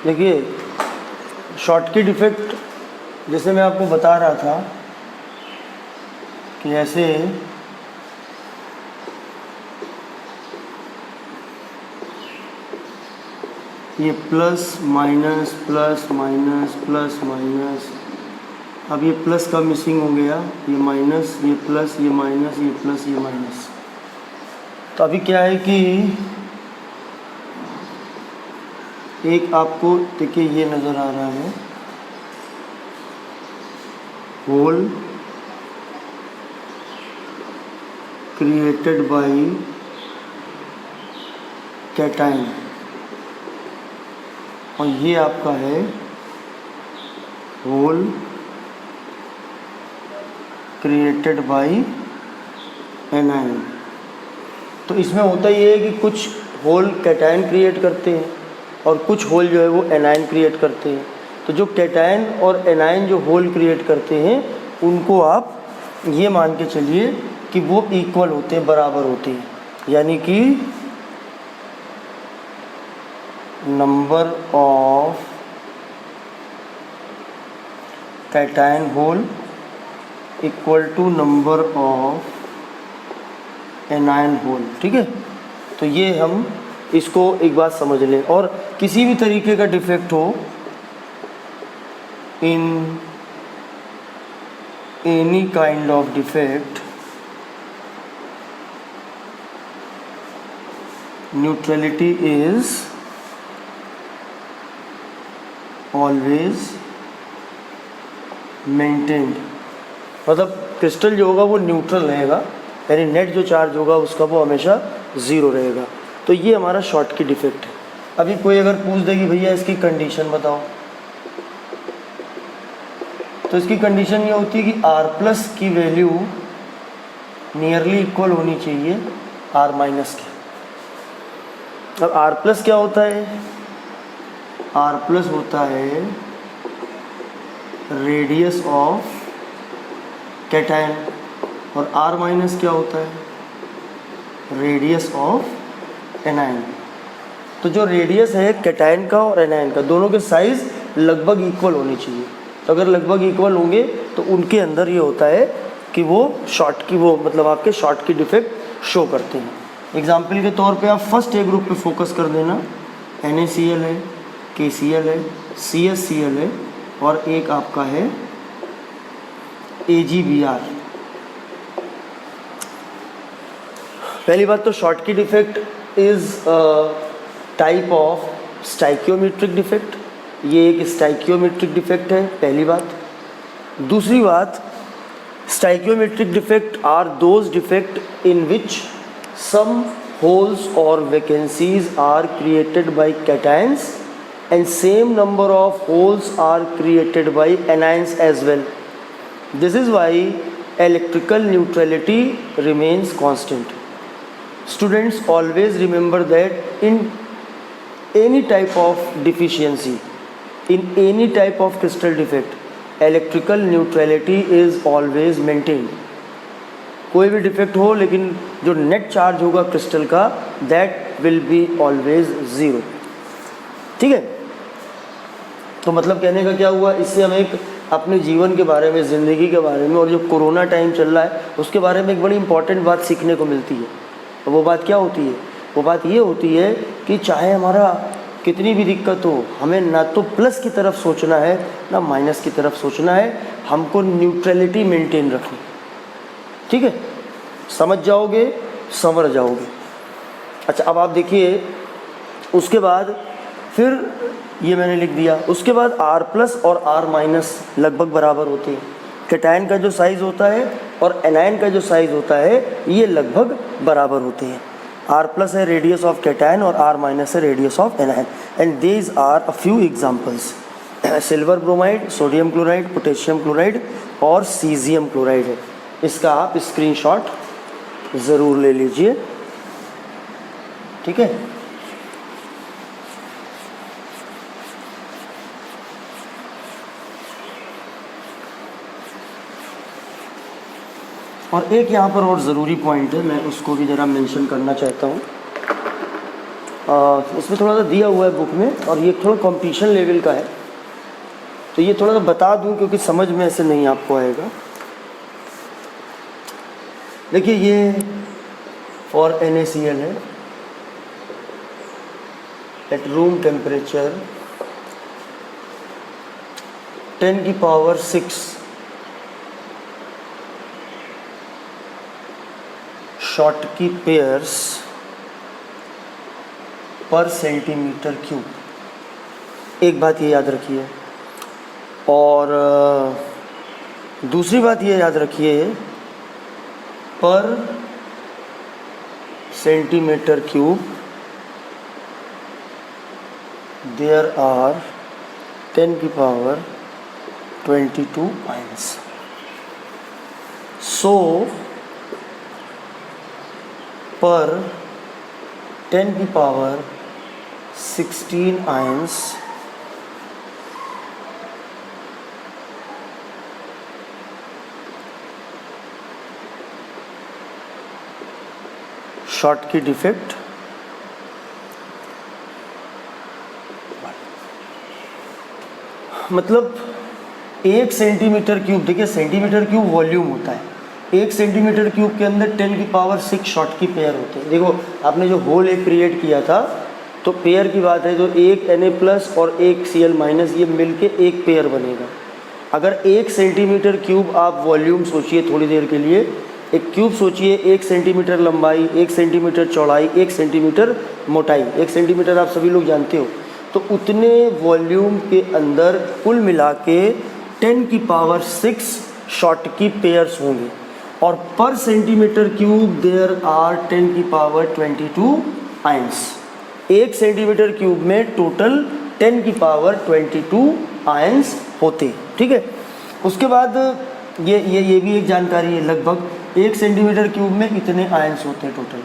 देखिए shortcut effect जैसे मैं आपको बता रहा था कि ऐसे ये plus minus plus minus plus minus, अब ये प्लस का मिसिंग हो गया, ये माइनस, ये प्लस, ये माइनस, ये प्लस, ये माइनस। तो अभी क्या है कि एक आपको देखिए ये नज़र आ रहा है होल क्रिएटेड बाय कैटायन, और ये आपका है होल क्रिएटेड बाय एनायन। तो इसमें होता ये है कि कुछ होल कैटायन क्रिएट करते हैं और कुछ होल जो है वो एनायन क्रिएट करते हैं। तो जो कैटायन और एनायन जो होल क्रिएट करते हैं उनको आप ये मान के चलिए कि वो इक्वल होते हैं, बराबर होते हैं, यानी कि number of cation hole equal to number of anion hole. ठीक है, तो ये हम इसको एक बात समझ लें। और किसी भी तरीके का डिफेक्ट हो in any kind of defect, neutrality is always maintained. मतलब क्रिस्टल जो होगा वो न्यूट्रल रहेगा, यानी नेट जो चार्ज होगा उसका वो हमेशा ज़ीरो रहेगा। तो ये हमारा शॉर्टकट डिफेक्ट है। अभी कोई अगर पूछ दे कि भैया इसकी कंडीशन बताओ, तो इसकी कंडीशन ये होती है कि आर प्लस की वैल्यू नियरली इक्वल होनी चाहिए आर माइनस के। अब आर प्लस क्या होता है? आर प्लस होता है रेडियस ऑफ कैटायन, और आर माइनस क्या होता है? Radius of anion. तो जो रेडियस है कैटायन का और एनायन का, दोनों के साइज़ लगभग इक्वल होने चाहिए। तो अगर लगभग इक्वल होंगे तो उनके अंदर ये होता है कि वो मतलब आपके शॉर्ट की डिफेक्ट शो करते हैं। एग्जाम्पल के तौर पे आप फर्स्ट ए ग्रुप पे फोकस कर देना, NaCl है, KCl है, CsCl है, और एक आपका है AgBr। पहली बात तो Schottky defect is type of stoichiometric defect, ये एक स्टाइकियोमेट्रिक डिफेक्ट है, पहली बात। दूसरी बात, stoichiometric defect are those defects in which some holes और vacancies are created by cations and same number of holes are created by anions as well. This is why electrical neutrality remains constant. Students always remember that in any type of deficiency, in any type of crystal defect, electrical neutrality is always maintained. कोई भी defect हो लेकिन जो net charge होगा crystal का that will be always zero. ठीक है, तो मतलब कहने का क्या हुआ, इससे हम एक अपने जीवन के बारे में, ज़िंदगी के बारे में, और जो कोरोना टाइम चल रहा है उसके बारे में एक बड़ी इंपॉर्टेंट बात सीखने को मिलती है। और वो बात क्या होती है? वो बात ये होती है कि चाहे हमारा कितनी भी दिक्कत हो, हमें ना तो प्लस की तरफ सोचना है ना माइनस की तरफ सोचना है, हमको न्यूट्रलिटी मेंटेन रखनी। ठीक है, समझ जाओगे, संवर जाओगे। अच्छा, अब आप देखिए उसके बाद फिर ये मैंने लिख दिया, उसके बाद आर प्लस और आर माइनस लगभग बराबर होते हैं। कैटायन का जो साइज़ होता है और एनायन का जो साइज़ होता है ये लगभग बराबर होते हैं। आर प्लस है रेडियस ऑफ कैटायन और आर माइनस है radius of anion, and these are a few examples. Silver bromide, sodium chloride, potassium chloride और सीजियम क्लोराइड है। इसका आप स्क्रीनशॉट ज़रूर ले लीजिए। ठीक है, और एक यहाँ पर और ज़रूरी पॉइंट है, मैं उसको भी ज़रा मेंशन करना चाहता हूँ। इसमें थोड़ा सा दिया हुआ है बुक में, और ये थोड़ा कंपटीशन लेवल का है, तो ये थोड़ा सा बता दूं क्योंकि समझ में ऐसे नहीं आपको आएगा। देखिए ये फॉर NaCl है, at room temperature 10⁶ Schottky pairs पर सेंटीमीटर क्यूब। एक बात ये याद रखिए, और दूसरी बात ये याद रखिए, per centimetre cube there are 10⁻22 ions. So per 10⁻16 ions Schottky defect मतलब 1 सेंटीमीटर क्यूब, देखिए सेंटीमीटर क्यूब वॉल्यूम होता है, 1 सेंटीमीटर क्यूब के अंदर 10⁶ शॉटकी पेयर होते हैं। देखो आपने जो होल एक क्रिएट किया था, तो पेयर की बात है, तो एक Na+ और एक Cl- ये मिलके एक पेयर बनेगा। अगर 1 सेंटीमीटर क्यूब आप वॉल्यूम सोचिए थोड़ी देर के लिए, एक क्यूब सोचिए, 1 सेंटीमीटर लंबाई, 1 सेंटीमीटर चौड़ाई, 1 सेंटीमीटर मोटाई, 1 सेंटीमीटर आप सभी लोग जानते हो, तो उतने वॉल्यूम के अंदर कुल मिला के 10⁶ शॉटकी पेयर्स होंगे, और per centimetre cube there are 10⁻22 ions. 1 centimetre cube में टोटल 10⁻22 आयंस होते, ठीक है। उसके बाद ये भी एक जानकारी है, लगभग 1 सेंटीमीटर क्यूब में इतने आयंस होते हैं टोटल।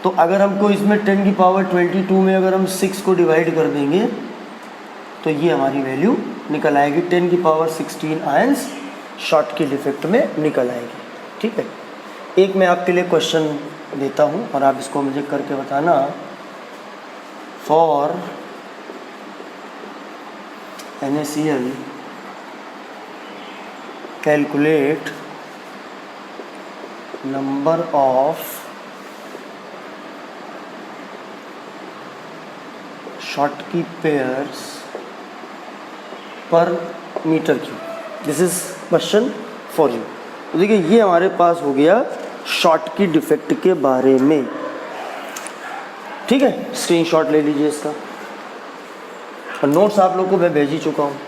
तो अगर हमको इसमें 10⁻22 में अगर हम 6 को डिवाइड कर देंगे तो ये हमारी वैल्यू निकल आएगी, 10⁻16 आयंस शॉटकी डिफेक्ट में निकल आएगी, ठीक है। एक मैं आपके लिए क्वेश्चन देता हूँ और आप इसको मुझे करके बताना। For NaCl calculate number of Schottky pairs per metre cube. This is question for you. तो देखिए ये हमारे पास हो गया शॉटकी डिफेक्ट के बारे में, ठीक है। स्क्रीनशॉट ले लीजिए इसका, और नोट्स आप लोग को मैं भेज ही चुका हूँ।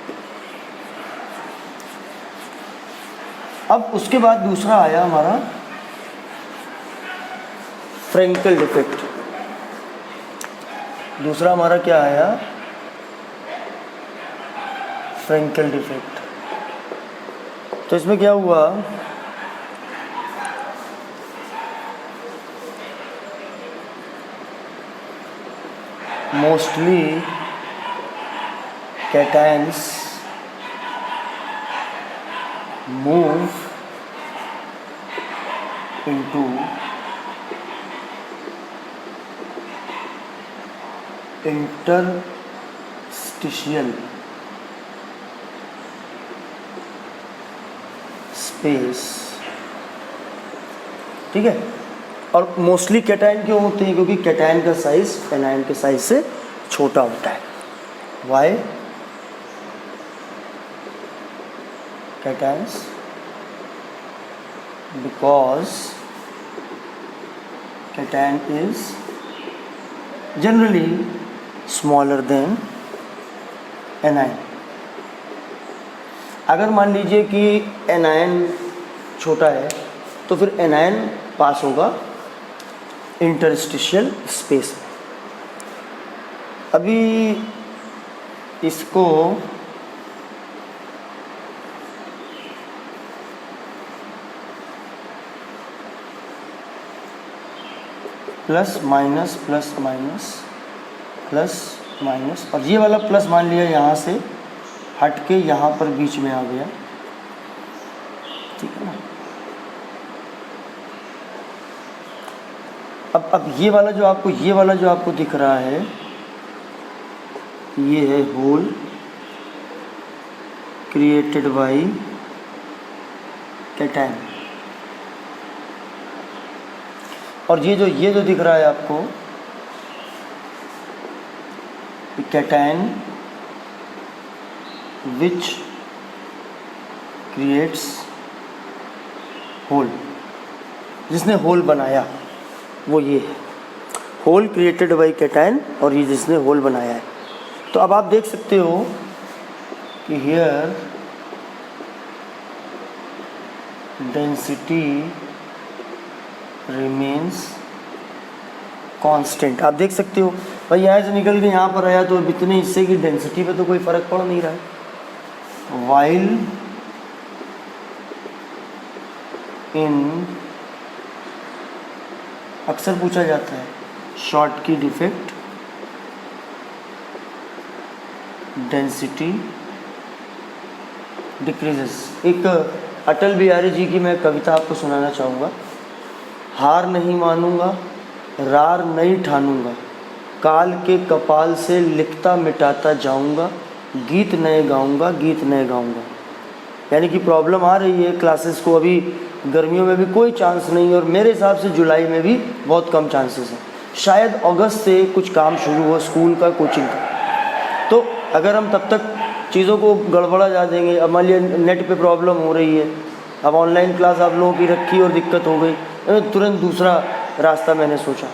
अब उसके बाद दूसरा आया हमारा फ्रेंकल डिफेक्ट। दूसरा हमारा क्या आया? Frenkel defect. तो इसमें क्या हुआ, mostly cations move into interstitial space, ठीक है। और मोस्टली कैटायन क्यों होते हैं? क्योंकि कैटायन का साइज एनायन के साइज से छोटा होता है। Why? Cations because cation is generally smaller than anion. अगर मान लीजिए कि एनायन छोटा है तो फिर एनायन पास होगा इंटरस्टिशियल स्पेस। अभी इसको plus minus plus minus plus minus, और ये वाला प्लस मान लिया यहाँ से हट के यहाँ पर बीच में आ गया, ठीक है ना। अब अब ये वाला जो आपको दिख रहा है, ये है होल क्रिएटेड बाय कैटायन। और ये जो दिख रहा है आपको, कैटायन विच क्रिएट्स होल, जिसने होल बनाया वो ये है, होल क्रिएटेड बाय कैटायन, और ये जिसने होल बनाया है। तो अब आप देख सकते हो कि हियर डेंसिटी रिमेन्स कांस्टेंट। आप देख सकते हो भाई, यहाँ से निकल के यहाँ पर आया तो इतने हिस्से की डेंसिटी पे तो कोई फर्क पड़ नहीं रहा है। वाइल इन, अक्सर पूछा जाता है शॉटकी डिफेक्ट डेंसिटी डिक्रीजेस। एक अटल बिहारी जी की मैं कविता आपको सुनाना चाहूँगा। हार नहीं मानूंगा, रार नहीं ठानूंगा, काल के कपाल से लिखता मिटाता जाऊंगा, गीत नए गाऊंगा, गीत नए गाऊंगा। यानी कि प्रॉब्लम आ रही है क्लासेस को, अभी गर्मियों में भी कोई चांस नहीं है, और मेरे हिसाब से जुलाई में भी बहुत कम चांसेस हैं। शायद अगस्त से कुछ काम शुरू हो स्कूल का, कोचिंग का। तो अगर हम तब तक चीज़ों को गड़बड़ा जा देंगे, अब मान लिया नेट पे प्रॉब्लम हो रही है, अब ऑनलाइन क्लास आप लोगों की रखी और दिक्कत हो गई, तुरंत दूसरा रास्ता मैंने सोचा।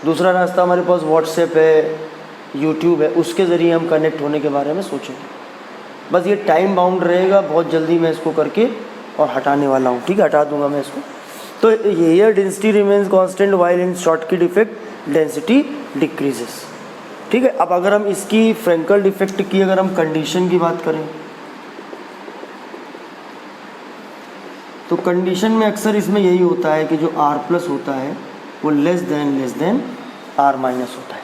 दूसरा रास्ता हमारे पास व्हाट्सएप है, यूट्यूब है, उसके ज़रिए हम कनेक्ट होने के बारे में सोचेंगे। बस ये टाइम बाउंड रहेगा, बहुत जल्दी मैं इसको करके और हटाने वाला हूँ, ठीक है, हटा दूंगा मैं इसको। तो ये density remains constant while in Schottky defect density decreases, ठीक है। अब अगर हम इसकी फ्रैंकल डिफेक्ट की अगर हम कंडीशन की बात करें, तो कंडीशन में अक्सर इसमें यही होता है कि जो R प्लस होता है वो लेस देन R माइनस होता है।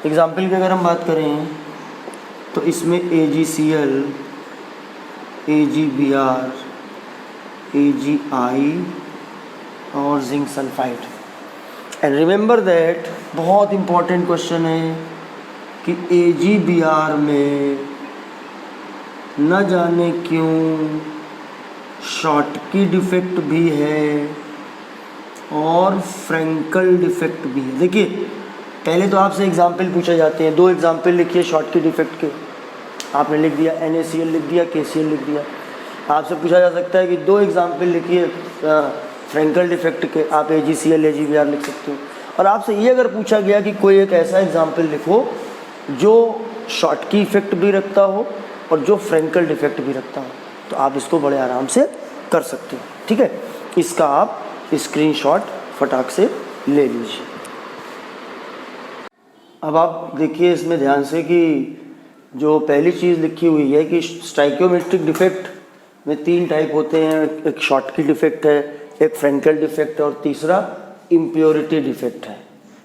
एग्जाम्पल की अगर हम बात करें तो इसमें AgCl, AgBr, AgI और zinc sulphide. And remember that, बहुत इंपॉर्टेंट क्वेश्चन है कि AgBr में न जाने क्यों शॉटकी डिफेक्ट भी है और फ्रैंकल डिफेक्ट भी है। देखिए, पहले तो आपसे एग्जाम्पल पूछे जाते हैं, 2 एग्जाम्पल लिखिए शॉटकी डिफेक्ट के। आपने लिख दिया NaCl लिख दिया, KCl लिख दिया। आपसे पूछा जा सकता है कि 2 एग्जाम्पल लिखिए फ्रैंकल डिफेक्ट के, आप AgCl AgBr लिख सकते हो। और आपसे ये अगर पूछा गया कि कोई एक ऐसा एग्जाम्पल लिखो जो शॉटकी इफेक्ट भी रखता हो और जो फ्रैंकल डिफेक्ट भी रखता हो, तो आप इसको बड़े आराम से कर सकते हो, ठीक है। इसका आप स्क्रीनशॉट फटाक से ले लीजिए। अब आप देखिए इसमें ध्यान से कि जो पहली चीज़ लिखी हुई है कि स्टाइकियोमेट्रिक डिफेक्ट में 3 टाइप होते हैं, एक शॉटकी डिफेक्ट है, एक फ्रैंकल डिफेक्ट है, और तीसरा इम्प्योरिटी डिफेक्ट है।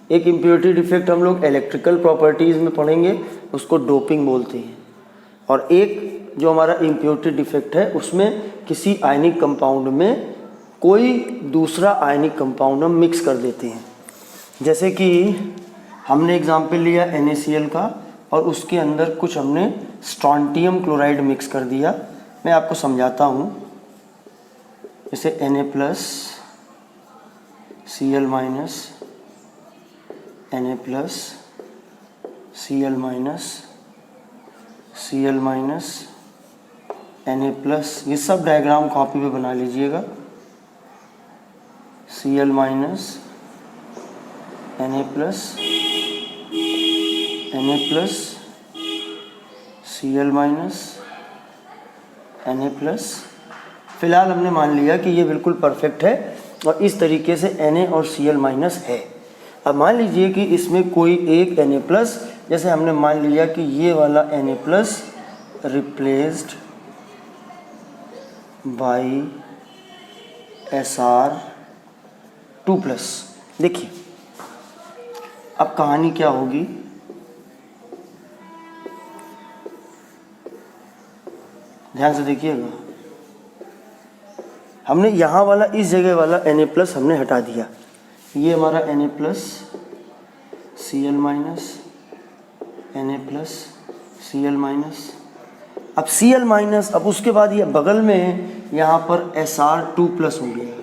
एक इम्प्योरिटी डिफेक्ट हम लोग इलेक्ट्रिकल प्रॉपर्टीज़ में पढ़ेंगे, उसको डोपिंग बोलते हैं। और एक जो हमारा इम्प्योरिटी डिफेक्ट है उसमें किसी आयनिक कंपाउंड में कोई दूसरा आयनिक कंपाउंड हम मिक्स कर देते हैं। जैसे कि हमने एग्जाम्पल लिया NaCl का और उसके अंदर कुछ हमने स्ट्रॉन्टियम क्लोराइड मिक्स कर दिया। मैं आपको समझाता हूँ। जैसे Na plus Cl minus, Na plus Cl minus, Cl minus, Na plus, ये सब डायग्राम कॉपी पे बना लीजिएगा। Cl minus, Na plus, Na plus, Cl minus, Na plus. फिलहाल हमने मान लिया कि ये बिल्कुल परफेक्ट है और इस तरीके से Na और Cl माइनस है। अब मान लीजिए कि इसमें कोई एक Na प्लस, जैसे हमने मान लिया कि ये वाला Na plus replaced by Sr2 plus. देखिए अब कहानी क्या होगी, ध्यान से देखिएगा। हमने यहाँ वाला, इस जगह वाला Na प्लस हमने हटा दिया, ये हमारा Na+Cl- Na+Cl-। अब Cl-, अब उसके बाद ये बगल में यहाँ पर Sr2+ हो गया,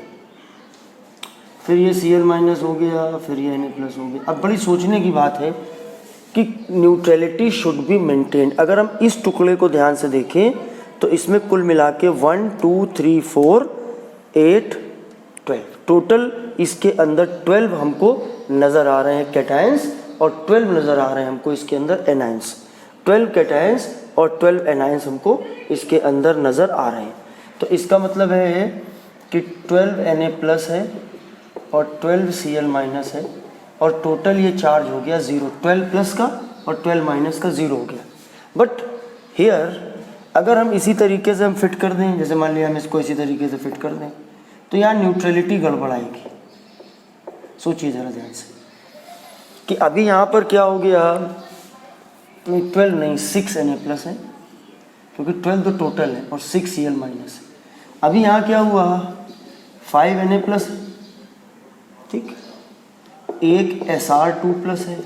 फिर ये Cl- हो गया, फिर ये Na+ हो गया। अब बड़ी सोचने की बात है कि न्यूट्रलिटी शुड बी मेंटेन्ड। अगर हम इस टुकड़े को ध्यान से देखें तो इसमें कुल मिला के 1 2 3 4 8 12 टोटल इसके अंदर 12 हमको नज़र आ रहे हैं कैटायंस और 12 नज़र आ रहे हैं हमको इसके अंदर एनायंस। 12 कैटायंस और 12 एनायंस हमको इसके अंदर नज़र आ रहे हैं। तो इसका मतलब है कि 12 Na+ है और 12 Cl- है और टोटल ये चार्ज हो गया 0, 12+ का और 12- का 0 हो गया। बट हियर अगर हम इसी तरीके से हम फिट कर दें, जैसे मान लिया हम इसको इसी तरीके से फिट कर दें, तो यहाँ न्यूट्रलिटी गड़बड़ाएगी। सोचिए ज़रा ध्यान से कि अभी यहाँ पर क्या हो गया, 12 नहीं 6 Na+ है, क्योंकि 12 तो टोटल है और 6 Cl- है। अभी यहाँ क्या हुआ, 5 Na+, ठीक, एक Sr2+ है,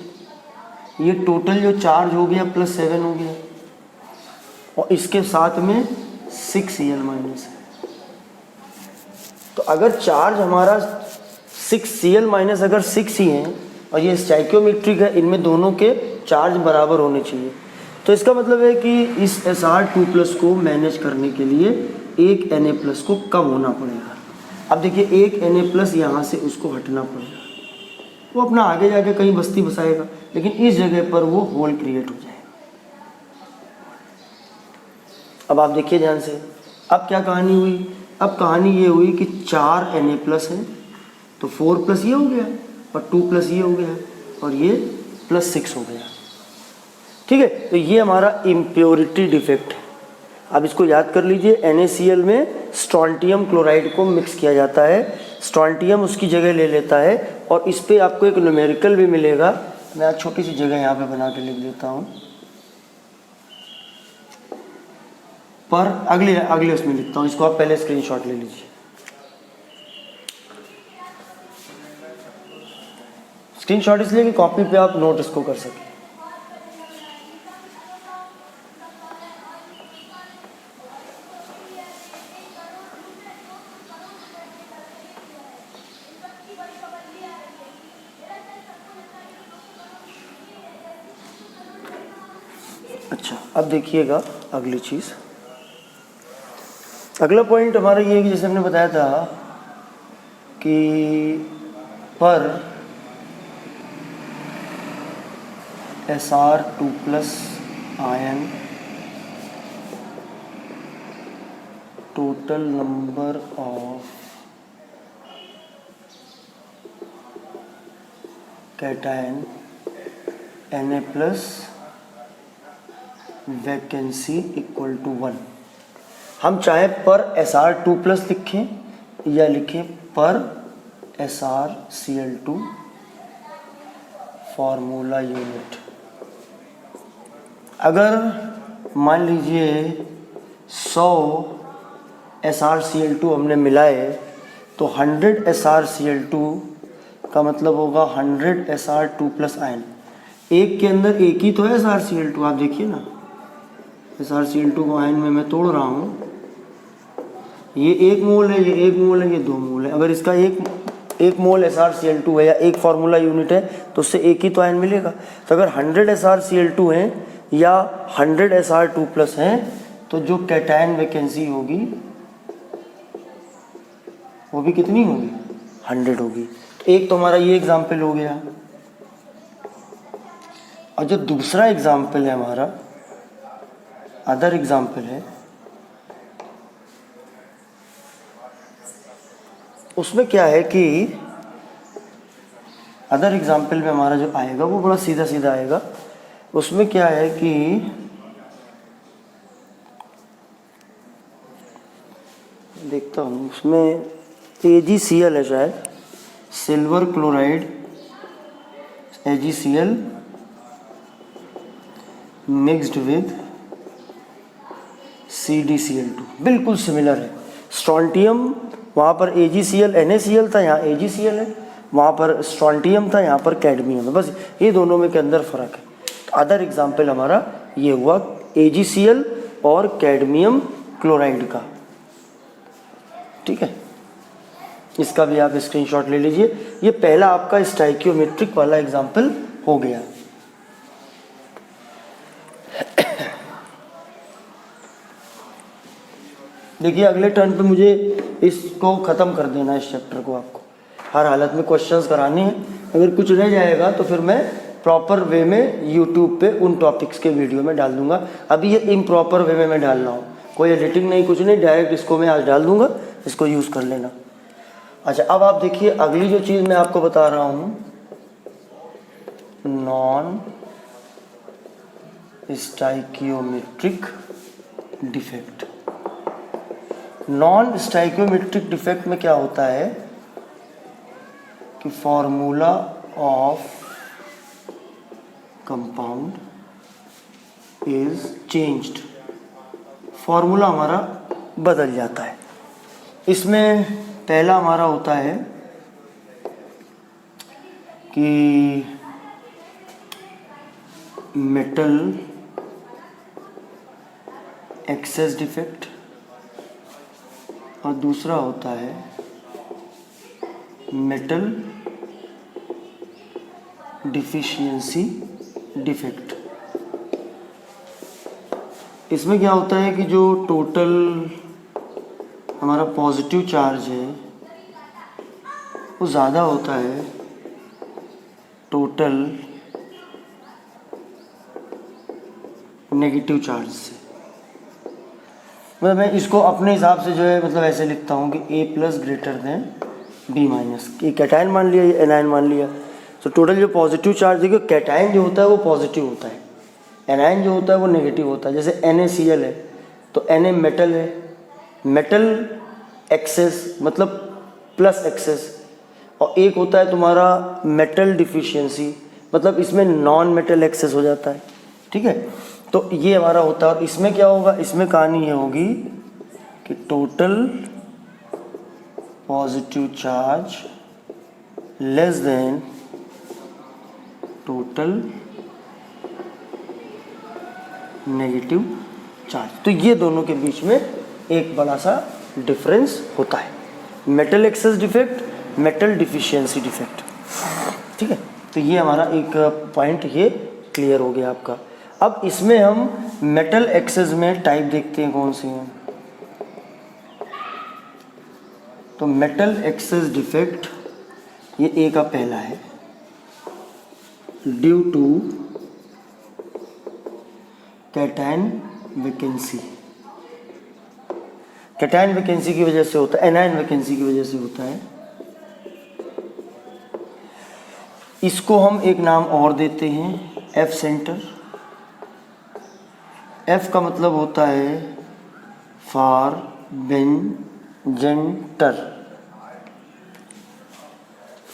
ये टोटल जो चार्ज हो गया +7 हो गया और इसके साथ में 6 Cl- है। तो अगर चार्ज हमारा 6 Cl- अगर 6 ही है और ये स्टाइकियोमेट्रिक है, इनमें दोनों के चार्ज बराबर होने चाहिए। तो इसका मतलब है कि इस Sr2+ को मैनेज करने के लिए एक Na+ को कम होना पड़ेगा। अब देखिए एक Na+ यहाँ से उसको हटना पड़ेगा, वो अपना आगे जाके कहीं बस्ती बसाएगा, लेकिन इस जगह पर वो होल क्रिएट हो जाएगा। अब आप देखिए ध्यान से, अब क्या कहानी हुई, अब कहानी ये हुई कि 4 Na+ है तो 4+ ये हो गया और 2+ ये हो गया और ये +6 हो गया, ठीक है। तो ये हमारा इम्प्योरिटी डिफेक्ट है। अब इसको याद कर लीजिए, NaCl में स्ट्रोंटियम क्लोराइड को मिक्स किया जाता है, स्ट्रोंटियम उसकी जगह ले लेता है और इस पर आपको एक न्यूमेरिकल भी मिलेगा। मैं छोटी सी जगह यहाँ पे बना के लिख देता हूँ, पर अगले उसमें लिखता हूँ, इसको आप पहले स्क्रीनशॉट ले लीजिए। स्क्रीनशॉट इसलिए कि कॉपी पे आप नोट इसको कर सकें। अच्छा, अब देखिएगा अगली चीज़, अगला पॉइंट हमारा ये है कि जैसे हमने बताया था कि per Sr2+ ion total number of cation Na+ vacancy equal to 1। हम चाहे पर Sr2+ लिखें या लिखें पर SrCl2 फार्मूला यूनिट। अगर मान लीजिए 100 SrCl2 हमने मिलाए तो 100 SrCl2 का मतलब होगा 100 Sr2+ आयन। एक के अंदर एक ही तो है SrCl2, आप देखिए ना, SrCl2 को आयन में मैं तोड़ रहा हूँ, ये 1 मोल है, ये 1 मोल है, ये 2 मोल है। अगर इसका एक मोल SrCl2 है या एक फार्मूला यूनिट है तो उससे एक ही तो आयन मिलेगा। तो अगर 100 SrCl2 हैं या 100 Sr2+ हैं तो जो कैटायन वैकेंसी होगी वो भी कितनी होगी, 100 होगी। एक तो हमारा ये एग्जाम्पल हो गया, और जो दूसरा एग्जाम्पल है हमारा, अदर एग्जाम्पल है, उसमें क्या है कि अदर एग्जाम्पल में हमारा जो आएगा वो बड़ा सीधा सीधा आएगा। उसमें क्या है कि देखता हूँ, उसमें AgCl है शायद, silver chloride AgCl mixed with CdCl2, बिल्कुल सिमिलर है। स्ट्रोंटियम वहाँ पर AgCl NaCl था, यहाँ AgCl है, वहाँ पर स्ट्रॉन्टियम था, यहाँ पर कैडमियम है, बस ये दोनों में के अंदर फ़र्क है। तो अदर एग्जाम्पल हमारा ये हुआ AgCl और कैडमियम क्लोराइड का, ठीक है। इसका भी आप स्क्रीनशॉट ले लीजिए। ये पहला आपका स्टाइकियोमेट्रिक वाला एग्जाम्पल हो गया। देखिए अगले टर्न पे मुझे इसको ख़त्म कर देना है, इस चैप्टर को आपको हर हालत में क्वेश्चंस कराने हैं। अगर कुछ रह जाएगा तो फिर मैं प्रॉपर वे में यूट्यूब पे उन टॉपिक्स के वीडियो में डाल दूंगा। अभी ये इम्प्रॉपर वे में मैं डाल रहा हूँ, कोई एडिटिंग नहीं, कुछ नहीं, डायरेक्ट इसको मैं आज डाल दूंगा, इसको यूज़ कर लेना। अच्छा, अब आप देखिए अगली जो चीज़ मैं आपको बता रहा हूँ, non stoichiometric defect. Non stoichiometric defect में क्या होता है कि formula of compound is changed, formula हमारा बदल जाता है। इसमें पहला हमारा होता है कि मेटल एक्सेस डिफेक्ट और दूसरा होता है मेटल डिफिशियंसी डिफेक्ट। इसमें क्या होता है कि जो टोटल हमारा पॉजिटिव चार्ज है वो ज़्यादा होता है टोटल नेगेटिव चार्ज से। मतलब मैं इसको अपने हिसाब से जो है मतलब ऐसे लिखता हूँ कि A+ ग्रेटर देन B-। ये कैटायन मान लिया, ये एनायन मान लिया। तो टोटल जो पॉजिटिव चार्ज है, कैटायन जो होता है वो पॉजिटिव होता है, एनायन जो होता है वो नेगेटिव होता है। जैसे NaCl है तो Na मेटल है, मेटल एक्सेस मतलब प्लस एक्सेस, और एक होता है तुम्हारा मेटल डिफिशियंसी, मतलब इसमें नॉन मेटल एक्सेस हो जाता है, ठीक है। तो ये हमारा होता है। और इसमें क्या होगा, इसमें कहानी ये होगी कि total positive charge less than total negative charge. तो ये दोनों के बीच में एक बड़ा सा डिफरेंस होता है, metal excess defect, metal deficiency defect, ठीक है। तो ये हमारा एक पॉइंट ये क्लियर हो गया आपका। अब इसमें हम मेटल एक्सेस में टाइप देखते हैं कौन सी है। तो मेटल एक्सेस डिफेक्ट ये ए का पहला है, due to cation vacancy. Cation vacancy की वजह से होता है, एनायन वैकेंसी की वजह से होता है। इसको हम एक नाम और देते हैं F सेंटर। F का मतलब होता है फॉर बेंजेंटर,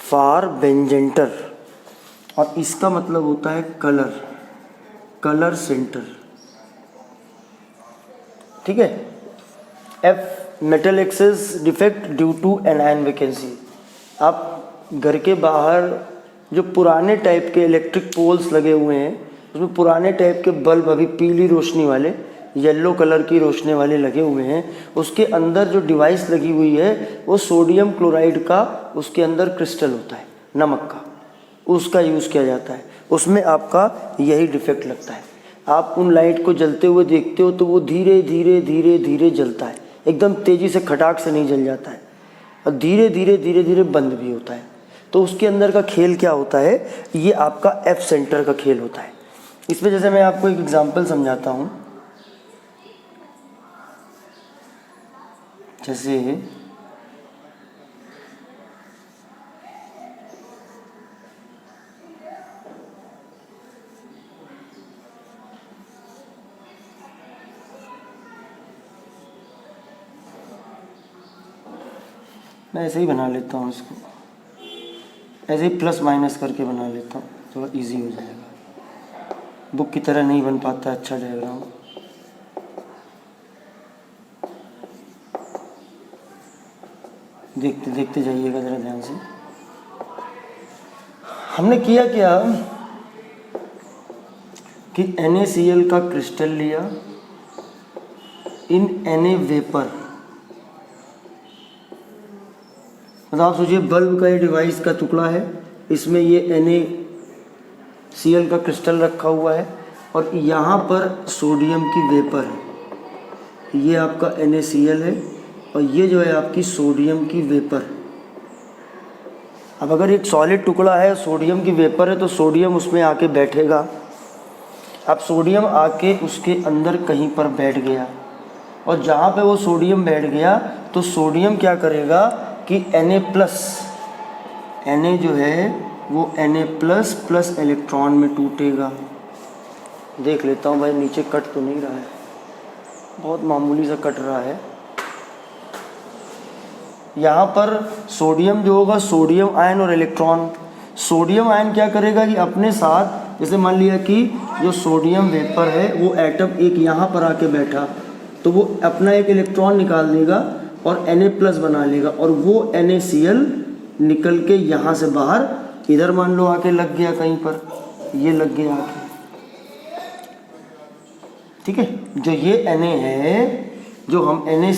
फॉर बेंजेंटर, और इसका मतलब होता है कलर, कलर सेंटर, ठीक है। F metal excess defect due to anion vacancy. आप घर के बाहर जो पुराने टाइप के इलेक्ट्रिक पोल्स लगे हुए हैं उसमें पुराने टाइप के बल्ब अभी पीली रोशनी वाले, येलो कलर की रोशनी वाले लगे हुए हैं, उसके अंदर जो डिवाइस लगी हुई है वो सोडियम क्लोराइड का उसके अंदर क्रिस्टल होता है, नमक का, उसका यूज़ किया जाता है। उसमें आपका यही डिफेक्ट लगता है। आप उन लाइट को जलते हुए देखते हो तो वो धीरे धीरे धीरे धीरे जलता है, एकदम तेज़ी से खटाक से नहीं जल जाता है, और धीरे धीरे धीरे धीरे बंद भी होता है। तो उसके अंदर का खेल क्या होता है, ये आपका F सेंटर का खेल होता है। इसमें जैसे मैं आपको एक एग्जांपल समझाता हूँ। जैसे मैं ऐसे ही बना लेता हूँ, इसको ऐसे ही प्लस माइनस करके बना लेता हूँ, थोड़ा इजी हो जाएगा। बुक की तरह नहीं बन पाता अच्छा डायग्राम। देखते देखते जाइएगा ज़रा ध्यान से। हमने किया क्या कि NaCl का क्रिस्टल लिया इन Na वेपर। मतलब आप सोचिए बल्ब का ये डिवाइस का टुकड़ा है, इसमें ये NaCl का क्रिस्टल रखा हुआ है और यहाँ पर सोडियम की वेपर है। ये आपका NaCl है और ये जो है आपकी सोडियम की वेपर। अब अगर एक सॉलिड टुकड़ा है, सोडियम की वेपर है, तो सोडियम उसमें आके बैठेगा। अब सोडियम आके उसके अंदर कहीं पर बैठ गया और जहाँ पे वो सोडियम बैठ गया तो सोडियम क्या करेगा कि Na जो है वो Na प्लस इलेक्ट्रॉन में टूटेगा। देख लेता हूँ भाई, नीचे कट तो नहीं रहा है, बहुत मामूली सा कट रहा है। यहाँ पर सोडियम जो होगा, सोडियम आयन और इलेक्ट्रॉन, सोडियम आयन क्या करेगा कि अपने साथ, जैसे मान लिया कि जो सोडियम वेपर है वो एटम एक यहाँ पर आके बैठा, तो वो अपना एक इलेक्ट्रॉन निकाल देगा और Na+ बना लेगा और वो NaCl निकल के यहाँ से बाहर इधर मान लो आके लग गया कहीं पर, ये लग गया आके, ठीक है। जो ये Na है, जो हम Na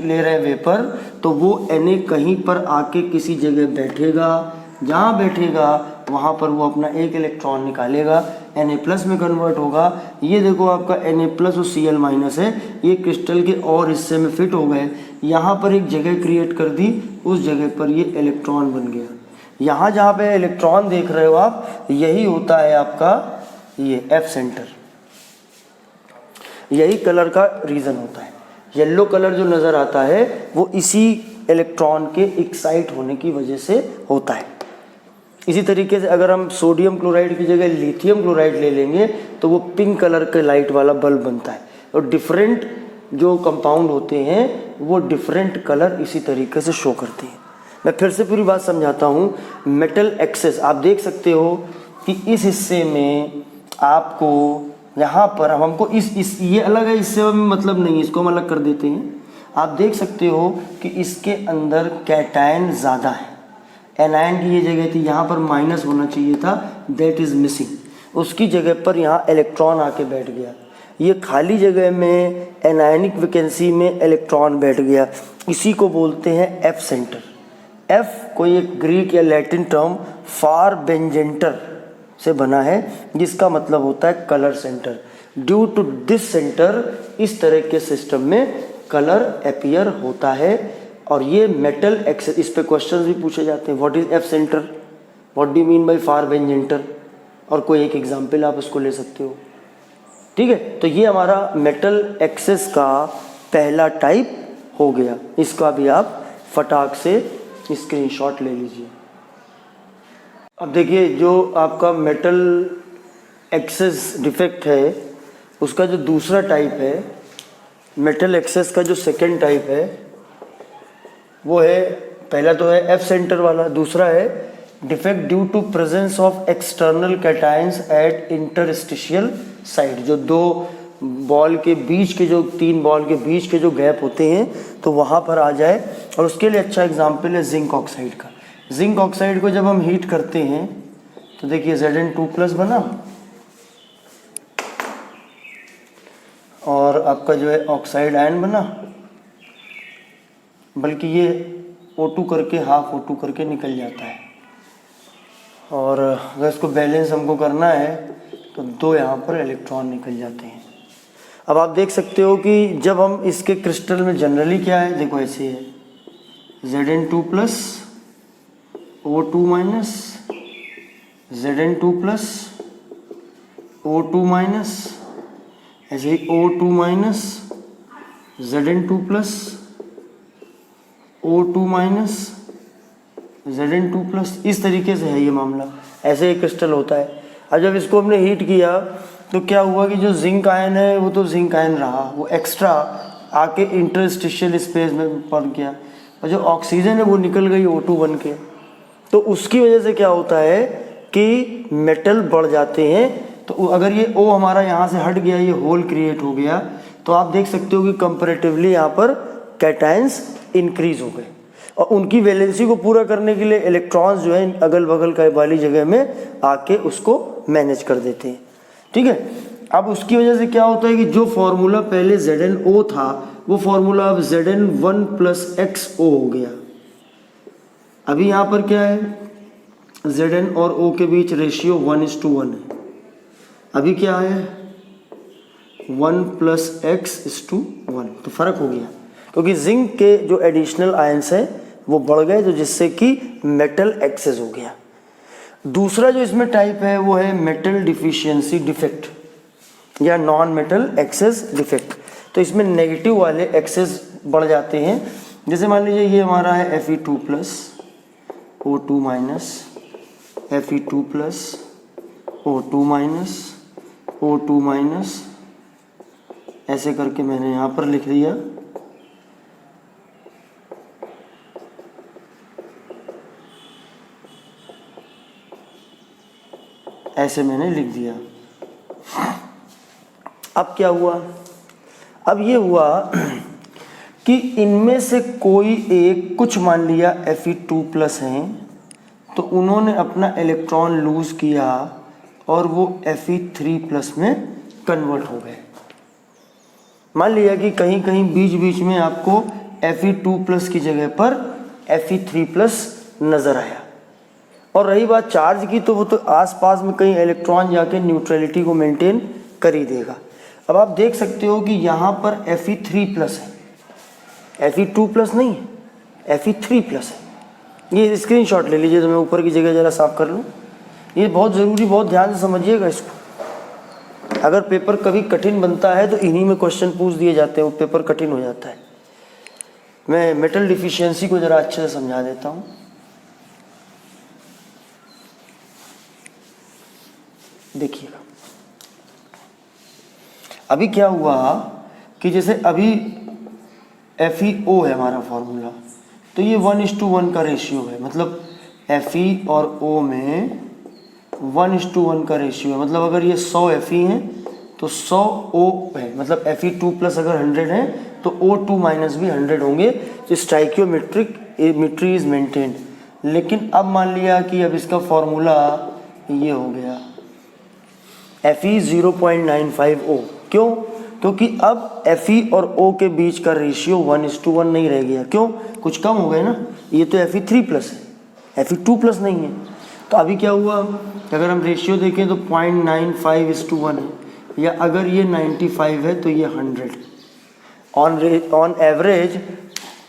ले रहे हैं वेपर, तो वो Na कहीं पर आके किसी जगह बैठेगा, जहाँ बैठेगा वहाँ पर वो अपना एक इलेक्ट्रॉन निकालेगा, Na+ में कन्वर्ट होगा। ये देखो आपका Na+ और Cl- है, ये क्रिस्टल के और हिस्से में फिट हो गए, यहाँ पर एक जगह क्रिएट कर दी, उस जगह पर ये इलेक्ट्रॉन बन गया। यहाँ जहाँ पे इलेक्ट्रॉन देख रहे हो आप, यही होता है आपका ये F सेंटर, यही कलर का रीज़न होता है। येलो कलर जो नज़र आता है वो इसी इलेक्ट्रॉन के एक्साइट होने की वजह से होता है। इसी तरीके से अगर हम सोडियम क्लोराइड की जगह लिथियम क्लोराइड ले लेंगे तो वो पिंक कलर के लाइट वाला बल्ब बनता है। और डिफरेंट जो कंपाउंड होते हैं वो डिफरेंट कलर इसी तरीके से शो करते हैं। मैं फिर से पूरी बात समझाता हूँ। मेटल एक्सेस आप देख सकते हो कि इस हिस्से में आपको यहाँ पर हमको इस ये अलग है, इससे मतलब नहीं, इसको हम अलग कर देते हैं। आप देख सकते हो कि इसके अंदर कैटायन ज़्यादा है, एनायन की ये जगह थी, यहाँ पर माइनस होना चाहिए था, दैट इज़ मिसिंग। उसकी जगह पर यहाँ इलेक्ट्रॉन आके बैठ गया। ये खाली जगह में एनायनिक वैकेंसी में इलेक्ट्रॉन बैठ गया, इसी को बोलते हैं एफ सेंटर। एफ कोई एक ग्रीक या लैटिन टर्म फार बेंजेंटर से बना है, जिसका मतलब होता है colour centre. Due to this centre इस तरह के सिस्टम में कलर अपीयर होता है। और ये मेटल एक्सेस, इस पे क्वेश्चंस भी पूछे जाते हैं, what is F centre, what do mean by फार बेंजेंटर, और कोई एक एग्जांपल आप उसको ले सकते हो, ठीक है। तो ये हमारा मेटल एक्सेस का पहला टाइप हो गया, इसका भी आप फटाक से स्क्रीनशॉट ले लीजिए। अब देखिए जो आपका मेटल एक्सेस डिफेक्ट है उसका जो दूसरा टाइप है, मेटल एक्सेस का जो सेकेंड टाइप है वो है, पहला तो है एफ सेंटर वाला, दूसरा है defect due to presence of external cations at interstitial side. जो दो बॉल के बीच के, जो तीन बॉल के बीच के जो गैप होते हैं तो वहाँ पर आ जाए। और उसके लिए अच्छा एग्जाम्पल है जिंक ऑक्साइड का। जिंक ऑक्साइड को जब हम हीट करते हैं तो देखिए Zn2+ बना और आपका जो है ऑक्साइड आयन बना, बल्कि ये O2 करके हाफ O2 करके निकल जाता है। और अगर इसको बैलेंस हमको करना है तो दो यहाँ पर इलेक्ट्रॉन निकल जाते हैं। अब आप देख सकते हो कि जब हम इसके क्रिस्टल में जनरली क्या है, देखो ऐसे है Zn2+ O2- Zn2+ O2-, ऐसे ही O2- Zn2+ O2- Zn2+, इस तरीके से है ये मामला, ऐसे ही क्रिस्टल होता है। अब जब इसको हमने हीट किया तो क्या हुआ कि जो जिंक आयन है वो तो जिंक आयन रहा, वो एक्स्ट्रा आके इंटरस्टिशियल स्पेस में पड़ गया, और जो ऑक्सीजन है वो निकल गई O2 बन के। तो उसकी वजह से क्या होता है कि मेटल बढ़ जाते हैं। तो अगर ये O हमारा यहाँ से हट गया, ये होल क्रिएट हो गया, तो आप देख सकते हो कि कंपैरेटिवली यहाँ पर कैटायंस इंक्रीज हो गए। और उनकी वैलेंसी को पूरा करने के लिए इलेक्ट्रॉन्स जो है अगल बगल का वाली जगह में आके उसको मैनेज कर देते हैं, ठीक है। अब उसकी वजह से क्या होता है कि जो फॉर्मूला पहले ZnO था वो फॉर्मूला अब Zn1 + XO हो गया। अभी यहाँ पर क्या है, Zn और O के बीच रेशियो 1:1 है। अभी क्या है 1 + X:1, तो फर्क हो गया क्योंकि जिंक के जो एडिशनल आयंस है वो बढ़ गए, तो जिससे कि मेटल एक्सेस हो गया। दूसरा जो इसमें टाइप है वो है मेटल डिफिशियंसी डिफेक्ट या नॉन मेटल एक्सेस डिफेक्ट। तो इसमें नेगेटिव वाले एक्सेस बढ़ जाते हैं। जैसे मान लीजिए ये हमारा है Fe2+, O2-, Fe2+, O2-, O2-, ऐसे करके मैंने यहाँ पर लिख दिया। ऐसे मैंने लिख दिया। अब क्या हुआ, अब ये हुआ कि इनमें से कोई एक, कुछ मान लिया Fe2+ हैं, तो उन्होंने अपना इलेक्ट्रॉन लूज किया और वो Fe3+ में कन्वर्ट हो गए। मान लिया कि कहीं कहीं बीच बीच में आपको Fe2+ की जगह पर Fe3+ नज़र आया। और रही बात चार्ज की, तो वो तो आसपास में कहीं इलेक्ट्रॉन जाके न्यूट्रलिटी को मेंटेन कर ही देगा। अब आप देख सकते हो कि यहाँ पर Fe3+ है, Fe2+ नहीं है, Fe3+ है। ये स्क्रीनशॉट ले लीजिए, तो मैं ऊपर की जगह ज़रा साफ कर लूँ। ये बहुत ज़रूरी, बहुत ध्यान से समझिएगा इसको। अगर पेपर कभी कठिन बनता है तो इन्हीं में क्वेश्चन पूछ दिए जाते हैं, वो पेपर कठिन हो जाता है। मैं मेटल डिफिशियंसी को ज़रा अच्छे से समझा देता हूँ। देखिएगा अभी क्या हुआ कि जैसे अभी FeO है हमारा फॉर्मूला, तो ये 1:1 का रेशियो है। मतलब Fe और O में 1:1 का रेशियो है। मतलब अगर ये 100 Fe हैं तो 100 O है। मतलब Fe2+ अगर 100 है तो O2- भी 100 होंगे। तो स्टाइकियोमेट्री इज मेंटेन्ड। लेकिन अब मान लिया कि अब इसका फॉर्मूला ये हो गया Fe 0.95O। क्यों? क्योंकि अब Fe और O के बीच का रेशियो 1:1 नहीं रह गया। क्यों? कुछ कम हो गए ना। ये तो Fe3+ है, Fe2+ नहीं है। तो अभी क्या हुआ, अगर हम रेशियो देखें तो 0.95:1 है, या अगर ये 95 है तो ये 100। On average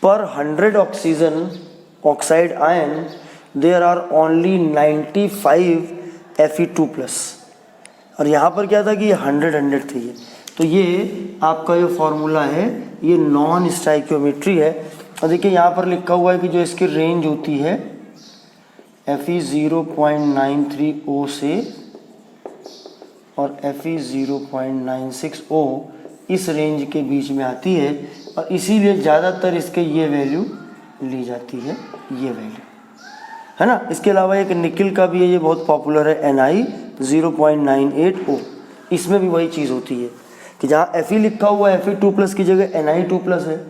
per 100 oxygen oxide ion there are only 95 Fe2+। और यहाँ पर क्या था कि ये 100 थी। ये तो ये आपका जो फॉर्मूला है ये नॉन स्टाइकियोमेट्री है। और देखिए यहाँ पर लिखा हुआ है कि जो इसकी रेंज होती है Fe 0.93O से और Fe 0.96O, इस रेंज के बीच में आती है। और इसीलिए ज़्यादातर इसके ये वैल्यू ली जाती है, ये वैल्यू है ना। इसके अलावा एक निकिल का भी है, ये बहुत पॉपुलर है, Ni 0.98O। इसमें भी वही चीज़ होती है कि जहाँ Fe लिखा हुआ है Fe2+ की जगह Ni2+ है।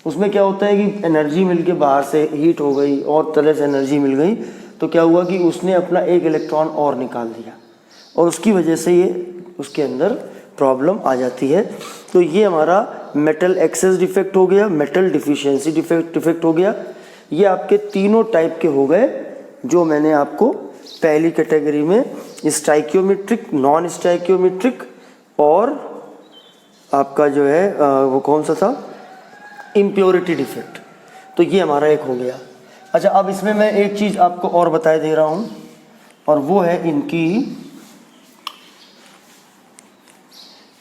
उसमें क्या होता है कि एनर्जी मिलके बाहर से हीट हो गई और तरह से एनर्जी मिल गई, तो क्या हुआ कि उसने अपना एक इलेक्ट्रॉन और निकाल दिया और उसकी वजह से ये उसके अंदर प्रॉब्लम आ जाती है। तो ये हमारा मेटल एक्सेस डिफेक्ट हो गया, मेटल डिफिशियंसी डिफेक्ट हो गया। ये आपके तीनों टाइप के हो गए जो मैंने आपको पहली कैटेगरी में स्टाइकियोमेट्रिक, नॉन स्टाइकियोमेट्रिक और आपका जो है वो कौन सा था, इम्प्योरिटी डिफेक्ट। तो ये हमारा एक हो गया। अच्छा, अब इसमें मैं एक चीज़ आपको और बताए दे रहा हूँ और वो है इनकी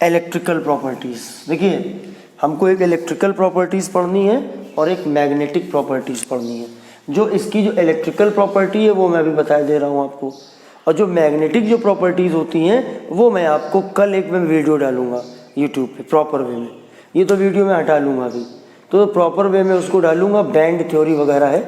इलेक्ट्रिकल प्रॉपर्टीज़। देखिए हमको एक इलेक्ट्रिकल प्रॉपर्टीज़ पढ़नी है और एक मैग्नेटिक प्रॉपर्टीज़ पढ़नी है। जो इसकी जो इलेक्ट्रिकल प्रॉपर्टी है वो मैं अभी बता दे रहा हूँ आपको, और जो मैग्नेटिक जो प्रॉपर्टीज़ होती हैं वो मैं आपको कल एक मैं वीडियो डालूँगा यूट्यूब पे प्रॉपर वे में। ये तो वीडियो में हटा लूँगा अभी, तो प्रॉपर वे में उसको डालूँगा। बैंड थ्योरी वगैरह है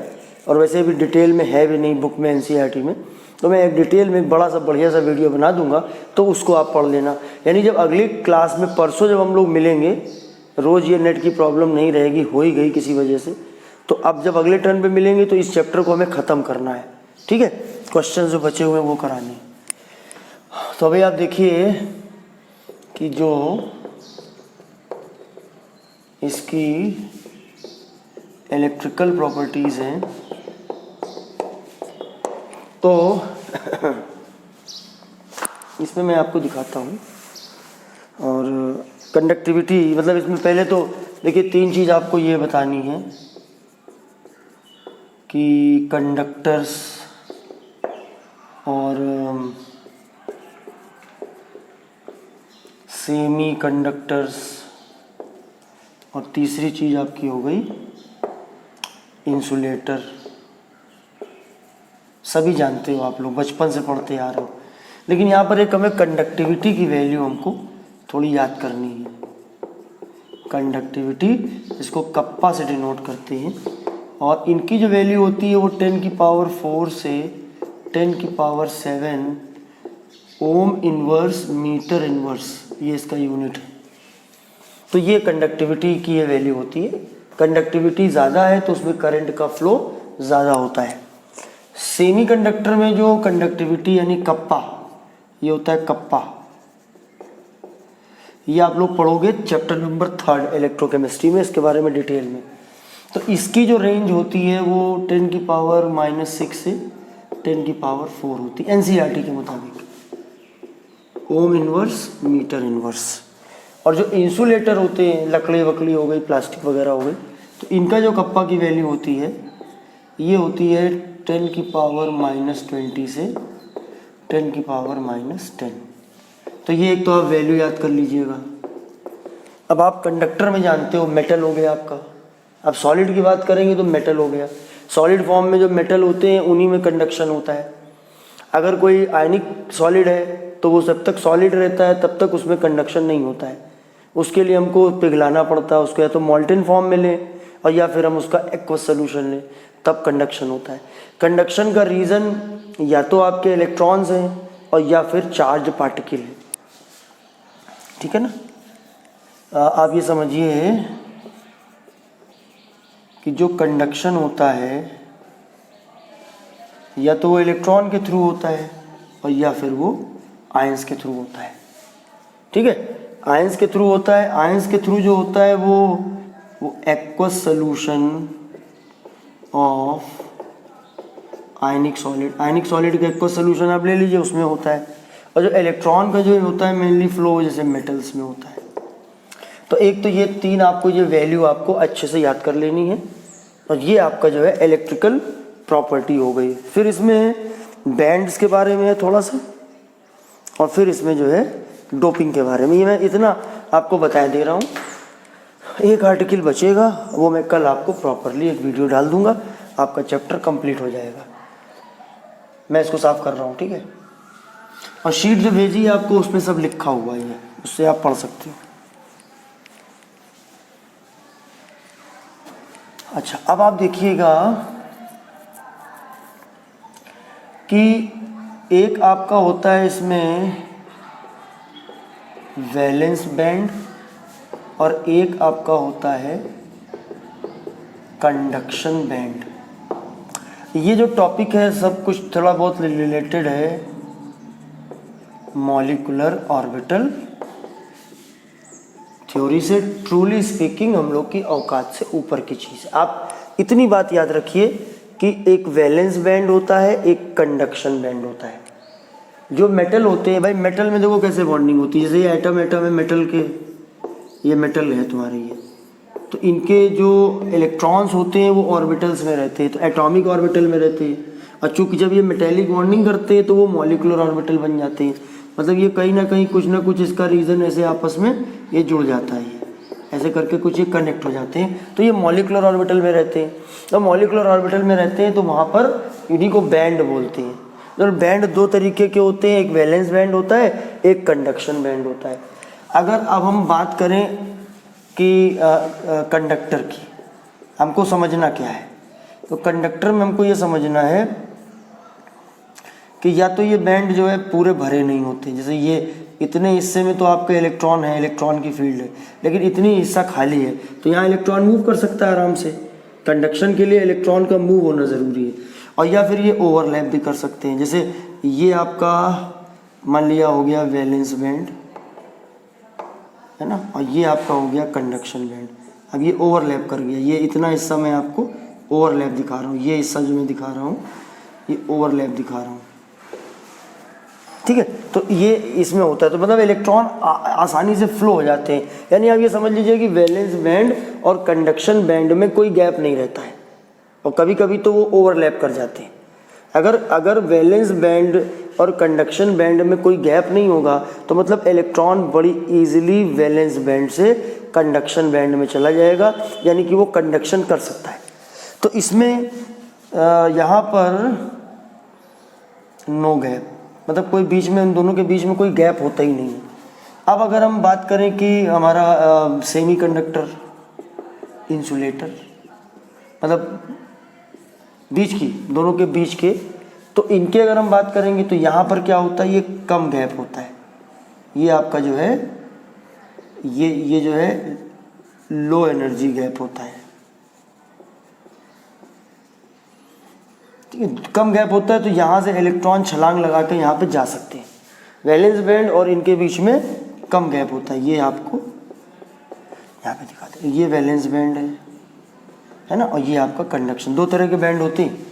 और वैसे भी डिटेल में है भी नहीं बुक में, NCERT में। तो मैं एक डिटेल में एक बड़ा सा बढ़िया सा वीडियो बना दूंगा, तो उसको आप पढ़ लेना। यानी जब अगली क्लास में परसों जब हम लोग मिलेंगे, रोज़ ये नेट की प्रॉब्लम नहीं रहेगी, हो ही गई किसी वजह से, तो अब जब अगले टर्न पे मिलेंगे तो इस चैप्टर को हमें ख़त्म करना है, ठीक है। क्वेश्चन जो बचे हुए हैं वो कराने हैं। तो अभी आप देखिए कि जो इसकी इलेक्ट्रिकल प्रॉपर्टीज़ हैं तो इसमें मैं आपको दिखाता हूँ। और कंडक्टिविटी मतलब इसमें पहले तो देखिए 3 चीज़ आपको ये बतानी है कि कंडक्टर्स और सेमी कंडक्टर्स, और तीसरी चीज़ आपकी हो गई इंसुलेटर। सभी जानते हो आप लोग, बचपन से पढ़ते आ रहे हो, लेकिन यहाँ पर एक हमें कंडक्टिविटी की वैल्यू हमको थोड़ी याद करनी है। कंडक्टिविटी इसको कप्पा से डिनोट करते हैं, और इनकी जो वैल्यू होती है वो 10⁴ से 10⁷ ओम इनवर्स मीटर इनवर्स, ये इसका यूनिट है। तो ये कंडक्टिविटी की ये वैल्यू होती है। कंडक्टिविटी ज़्यादा है तो उसमें करंट का फ्लो ज़्यादा होता है। सेमी कंडक्टर में जो कंडक्टिविटी यानी कप्पा, ये होता है कप्पा। ये आप लोग पढ़ोगे चैप्टर नंबर 3 इलेक्ट्रोकेमिस्ट्री में, इसके बारे में डिटेल में। तो इसकी जो रेंज होती है वो 10⁻⁻6 से 10⁴ होती है एनसीईआरटी के मुताबिक, ओम इनवर्स मीटर इनवर्स। और जो इंसुलेटर होते हैं, लकड़ी वकड़ी हो गई, प्लास्टिक वगैरह हो गई, तो इनका जो कप्पा की वैल्यू होती है ये होती है 10⁻⁻20 से 10⁻⁻10। तो ये एक तो आप वैल्यू याद कर लीजिएगा। अब आप कंडक्टर में जानते हो मेटल हो गया आपका। अब सॉलिड की बात करेंगे तो मेटल हो गया। सॉलिड फॉर्म में जो मेटल होते हैं उन्हीं में कंडक्शन होता है। अगर कोई आयनिक सॉलिड है तो वो जब तक सॉलिड रहता है तब तक उसमें कंडक्शन नहीं होता है। उसके लिए हमको पिघलाना पड़ता है उसको, या तो मोल्टेन फॉर्म में लें और या फिर हम उसका एक्वस सोल्यूशन लें, तब कंडक्शन होता है। कंडक्शन का रीज़न या तो आपके इलेक्ट्रॉन्स हैं और या फिर चार्ज पार्टिकल है, ठीक है ना। आप ये समझिए कि जो कंडक्शन होता है या तो वो इलेक्ट्रॉन के थ्रू होता है और या फिर वो आयंस के थ्रू होता है, ठीक है। आयंस के थ्रू होता है। आयंस के थ्रू जो होता है वो aqueous solution of ionic solid. Ionic solid का एक्वस सॉल्यूशन आप ले लीजिए, उसमें होता है। और जो इलेक्ट्रॉन का जो होता है मेनली फ्लो जैसे मेटल्स में होता है। तो एक तो ये 3 आपको ये वैल्यू आपको अच्छे से याद कर लेनी है, और ये आपका जो है इलेक्ट्रिकल प्रॉपर्टी हो गई। फिर इसमें बैंड्स के बारे में है थोड़ा सा, और फिर इसमें जो है डोपिंग के बारे में। ये मैं इतना आपको बता दे रहा हूँ। एक आर्टिकल बचेगा, वो मैं कल आपको प्रॉपरली एक वीडियो डाल दूंगा, आपका चैप्टर कंप्लीट हो जाएगा। मैं इसको साफ कर रहा हूँ, ठीक है। और शीट जो भेजी है आपको उसमें सब लिखा हुआ है, उससे आप पढ़ सकते हो। अच्छा, अब आप देखिएगा कि एक आपका होता है इसमें वैलेंस बैंड और एक आपका होता है कंडक्शन बैंड। ये जो टॉपिक है सब कुछ थोड़ा बहुत रिलेटेड है मॉलिक्यूलर ऑर्बिटल थ्योरी से। ट्रूली स्पीकिंग हम लोग की औकात से ऊपर की चीज़ है। आप इतनी बात याद रखिए कि एक वैलेंस बैंड होता है, एक कंडक्शन बैंड होता है। जो मेटल होते हैं भाई, मेटल में देखो कैसे बॉन्डिंग होती है। जैसे ये एटम है मेटल के, ये मेटल है तुम्हारे ये, तो इनके जो इलेक्ट्रॉन्स होते हैं वो ऑर्बिटल्स में रहते हैं, तो एटॉमिक ऑर्बिटल में रहते हैं। और चूँकि जब ये मेटेलिक बॉन्डिंग करते हैं तो वो मॉलिक्यूलर ऑर्बिटल बन जाते हैं। मतलब ये कहीं ना कहीं कुछ ना कुछ इसका रीज़न ऐसे आपस में ये जुड़ जाता है, ऐसे करके कुछ ये कनेक्ट हो जाते हैं। तो ये मॉलिक्यूलर ऑर्बिटल में रहते हैं। तो मॉलिक्यूलर ऑर्बिटल में रहते हैं तो वहाँ पर इन्हीं को बैंड बोलते हैं। तो बैंड 2 तरीके के होते हैं, एक वैलेंस बैंड होता है, एक कंडक्शन बैंड होता है। अगर अब हम बात करें कि कंडक्टर की, हमको समझना क्या है, तो कंडक्टर में हमको ये समझना है कि या तो ये बैंड जो है पूरे भरे नहीं होते। जैसे ये इतने हिस्से में तो आपका इलेक्ट्रॉन है, इलेक्ट्रॉन की फील्ड है, लेकिन इतनी हिस्सा खाली है, तो यहाँ इलेक्ट्रॉन मूव कर सकता है आराम से। कंडक्शन के लिए इलेक्ट्रॉन का मूव होना ज़रूरी है। और या फिर ये ओवरलैप भी कर सकते हैं, जैसे ये आपका मान लिया हो गया वैलेंस बैंड, है ना, और ये आपका हो गया कंडक्शन बैंड। अब ये ओवरलैप कर गया, ये इतना हिस्सा मैं आपको ओवरलैप दिखा रहा हूँ, ये हिस्सा जो मैं दिखा रहा हूँ ये ओवरलैप दिखा रहा हूँ, ठीक है। तो ये इसमें होता है, तो मतलब इलेक्ट्रॉन आसानी से फ्लो हो जाते हैं। यानी आप ये समझ लीजिए कि वैलेंस बैंड और कंडक्शन बैंड में कोई गैप नहीं रहता है, और कभी कभी तो वो ओवरलैप कर जाते हैं। अगर वैलेंस बैंड और कंडक्शन बैंड में कोई गैप नहीं होगा तो मतलब इलेक्ट्रॉन बड़ी इजीली वैलेंस बैंड से कंडक्शन बैंड में चला जाएगा, यानी कि वो कंडक्शन कर सकता है। तो इसमें यहाँ पर नो गैप, मतलब कोई बीच में, उन दोनों के बीच में कोई गैप होता ही नहीं है। अब अगर हम बात करें कि हमारा सेमीकंडक्टर, इंसुलेटर, मतलब बीच की, दोनों के बीच के, तो इनके अगर हम बात करेंगे तो यहाँ पर क्या होता है, ये कम गैप होता है। ये आपका जो है ये जो है लो एनर्जी गैप होता है, ठीक है, कम गैप होता है। तो यहाँ से इलेक्ट्रॉन छलांग लगा के यहाँ पे जा सकते हैं। वैलेंस बैंड और इनके बीच में कम गैप होता है, ये आपको यहाँ पे दिखाते हैं। ये वैलेंस बैंड है ना, और ये आपका कंडक्शन। दो तरह के बैंड होते हैं,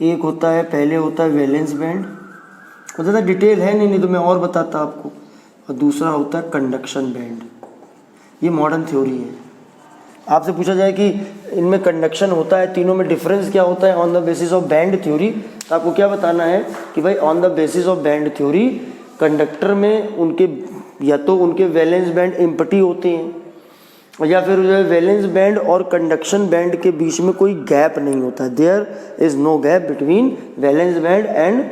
एक होता है, पहले होता है वैलेंस बैंड, और ज़्यादा डिटेल है नहीं तो मैं और बताता आपको, और दूसरा होता है कंडक्शन बैंड। ये मॉडर्न थ्योरी है। आपसे पूछा जाए कि इनमें कंडक्शन होता है, तीनों में डिफरेंस क्या होता है on the basis of band theory, तो आपको क्या बताना है कि भाई on the basis of band theory conductor में उनके या तो उनके वैलेंस बैंड एम्प्टी होते हैं, या फिर जो है वैलेंस बैंड और कंडक्शन बैंड के बीच में कोई गैप नहीं होता है। There is no gap between valence band and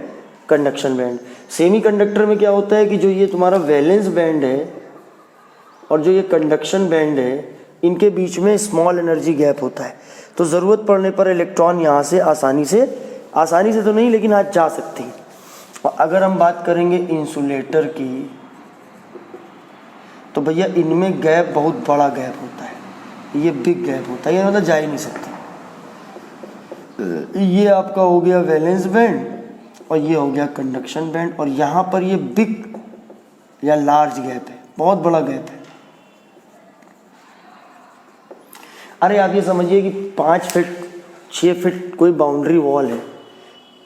conduction band. Semiconductor में क्या होता है कि जो ये तुम्हारा वैलेंस बैंड है और जो ये कंडक्शन बैंड है, इनके बीच में स्मॉल एनर्जी गैप होता है। तो ज़रूरत पड़ने पर इलेक्ट्रॉन यहाँ से आसानी से तो नहीं, लेकिन आज जा सकते हैं। और अगर हम बात करेंगे इंसुलेटर की, तो भैया इनमें गैप बहुत बड़ा गैप होता है, ये बिग गैप होता है, ये मतलब जा ही नहीं सकते। ये आपका हो गया वैलेंस बैंड और ये हो गया कंडक्शन बैंड, और यहाँ पर ये बिग या लार्ज गैप है, बहुत बड़ा गैप है। अरे आप ये समझिए कि 5 फीट 6 फीट कोई बाउंड्री वॉल है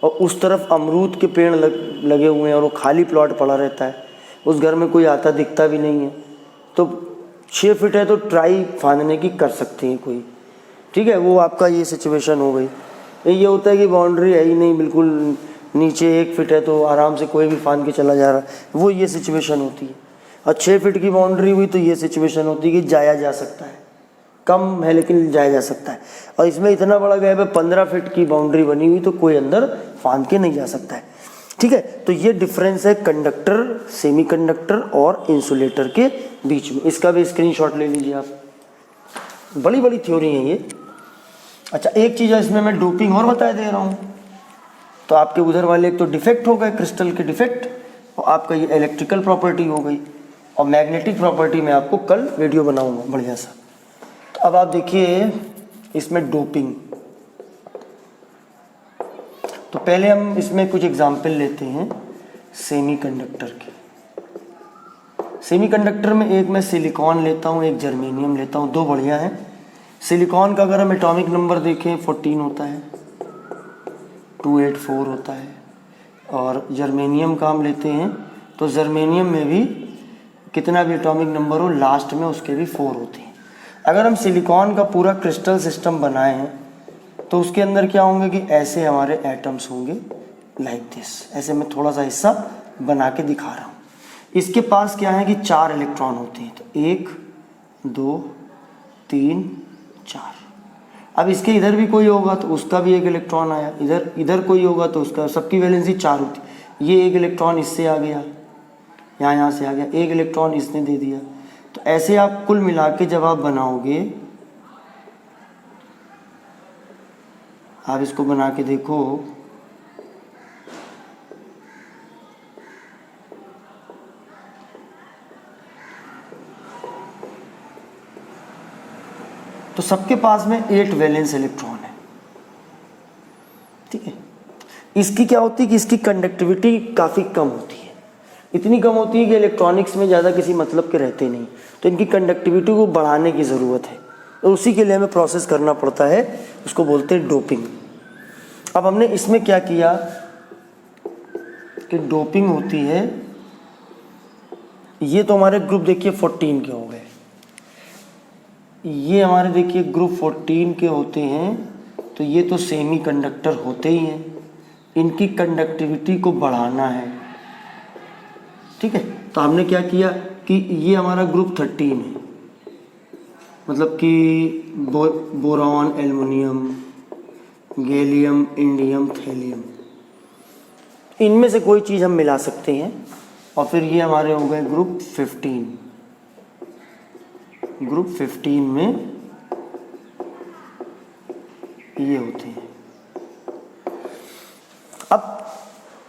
और उस तरफ अमरूद के पेड़ लगे हुए हैं और वो खाली प्लॉट पड़ा रहता है, उस घर में कोई आता दिखता भी नहीं है, तो 6 फीट है तो ट्राई फांदने की कर सकते हैं कोई, ठीक है। वो आपका ये सिचुएशन हो गई। ये होता है कि बाउंड्री है ही नहीं, बिल्कुल नीचे 1 फीट है तो आराम से कोई भी फांद के चला जा रहा है, वो ये सिचुएशन होती है। और 6 फीट की बाउंड्री हुई तो ये सिचुएशन होती है कि जाया जा सकता है, कम है लेकिन जाया जा सकता है। और इसमें इतना बड़ा गैप है, 15 फीट की बाउंड्री बनी हुई तो कोई अंदर फांद के नहीं जा सकता है, ठीक है। तो ये डिफरेंस है कंडक्टर, सेमीकंडक्टर और इंसुलेटर के बीच में। इसका भी स्क्रीनशॉट ले लीजिए आप, बड़ी बड़ी थ्योरी है ये। अच्छा, एक चीज़ है इसमें मैं डोपिंग और बता दे रहा हूँ। तो आपके उधर वाले एक तो डिफेक्ट हो गए, क्रिस्टल के डिफेक्ट, और आपका ये इलेक्ट्रिकल प्रॉपर्टी हो गई, और मैग्नेटिक प्रॉपर्टी में आपको कल वीडियो बनाऊंगा बढ़िया सा। तो अब आप देखिए इसमें डोपिंग। तो पहले हम इसमें कुछ एग्जाम्पल लेते हैं सेमीकंडक्टर के। सेमीकंडक्टर में एक मैं सिलिकॉन लेता हूँ, एक जर्मेनियम लेता हूँ, दो बढ़िया हैं। सिलिकॉन का अगर हम एटॉमिक नंबर देखें 14 होता है, 284 होता है। और जर्मेनियम का हम लेते हैं तो जर्मेनियम में भी कितना भी एटॉमिक नंबर हो, लास्ट में उसके भी 4 होते हैं। अगर हम सिलिकॉन का पूरा क्रिस्टल सिस्टम बनाए हैं तो उसके अंदर क्या होंगे कि ऐसे हमारे एटम्स होंगे, लाइक दिस। ऐसे मैं थोड़ा सा हिस्सा बना के दिखा रहा हूँ। इसके पास क्या है कि 4 इलेक्ट्रॉन होते हैं, तो 1 2 3 4। अब इसके इधर भी कोई होगा तो उसका भी 1 इलेक्ट्रॉन आया, इधर कोई होगा तो उसका, सबकी वैलेंसी 4 होती। ये 1 इलेक्ट्रॉन इससे आ गया, यहाँ से आ गया, 1 इलेक्ट्रॉन इसने दे दिया। तो ऐसे आप कुल मिला के जब आप बनाओगे, आप इसको बना के देखो, तो सबके पास में 8 वैलेंस इलेक्ट्रॉन है। इसकी क्या होती है कि इसकी कंडक्टिविटी काफ़ी कम होती है, इतनी कम होती है कि इलेक्ट्रॉनिक्स में ज़्यादा किसी मतलब के रहते नहीं, तो इनकी कंडक्टिविटी को बढ़ाने की ज़रूरत है, तो उसी के लिए हमें प्रोसेस करना पड़ता है, उसको बोलते हैं डोपिंग। अब हमने इसमें क्या किया कि डोपिंग होती है, ये तो हमारे ग्रुप देखिए 14 के हो गए, ये हमारे देखिए ग्रुप 14 के होते हैं, तो ये तो सेमी कंडक्टर होते ही हैं, इनकी कंडक्टिविटी को बढ़ाना है, ठीक है। तो हमने क्या किया कि ये हमारा ग्रुप 13 है, मतलब कि boron, aluminium, gallium, indium, thallium, इनमें से कोई चीज़ हम मिला सकते हैं, और फिर ये हमारे हो गए ग्रुप 15। ग्रुप 15 में ये होते हैं। अब